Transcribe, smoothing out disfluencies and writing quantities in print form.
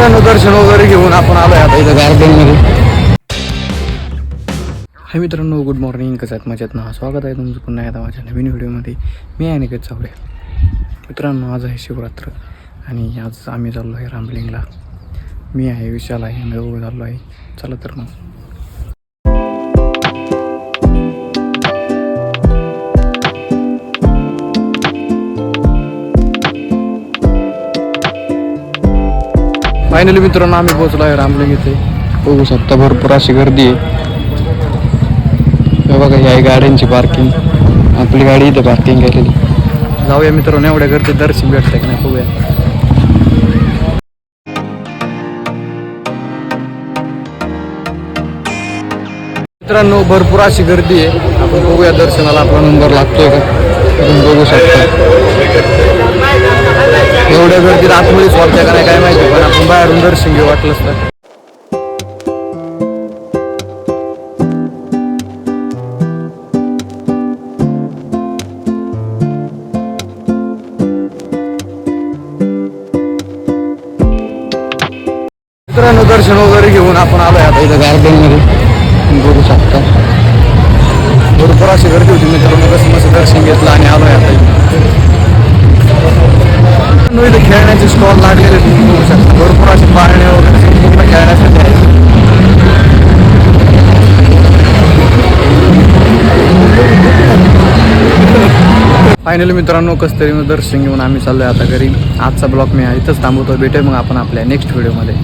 मित्रांनो दर्शन वगैरे घेऊन आपण आलोय आता इथं गार्डनमध्ये. हाय मित्रांनो, गुड मॉर्निंग. कसं आहेत? मजेत ना? स्वागत आहे तुमचं पुन्हा एकदा माझ्या नवीन व्हिडिओमध्ये. मी आहे निकेत चावडे. मित्रांनो, आज आहे शिवरात्र आणि आज आम्ही चाललो आहे रामलिंगला. मी आहे, विशाल आहे, मी दोघं चाललो आहे. चला तर मग. फायनली मित्रांनो आम्ही पोहोचलो आहे रामलिंग इथे. बघू शकता भरपूर अशी गर्दी आहे. हे बघा, ही आहे गाड्यांची पार्किंग. आपली गाडी इथे पार्किंग केलेली. जाऊया मित्रांनो, एवढ्या गर्दीत दर्शन भेटतंय का नाही बघूया. मित्रांनो भरपूर अशी गर्दी आहे. आपण बघूया दर्शनाला आपला नंबर लागतोय का. तुम्ही बघू शकता एवढ्या गर्दीत आतमध्येच वाटतंय का नाही काय माहिती, पण आपण बाहेरून दर्शन घेऊ वाटलंच तर. मित्रांनो दर्शन वगैरे घेऊन आपण आलोय आता इथं गार्डनमध्ये. बघू शकता भरपूर अशी गर्दी होती मित्रांनो. कसं मस्त दर्शन घेतलं आणि आलोय आता इथं खेळण्याचे स्टॉल लागलेले तुम्ही बघू शकता. भरपूर असे पाळणे वगैरे पूर्ण खेळण्यासाठी आहे. फायनली मित्रांनो कसं तरी दर्शन घेऊन आम्ही चाललोय आता घरी. आजचा ब्लॉग मी इथंच थांबवतो. भेटूया मग आपण आपल्या नेक्स्ट व्हिडिओमध्ये.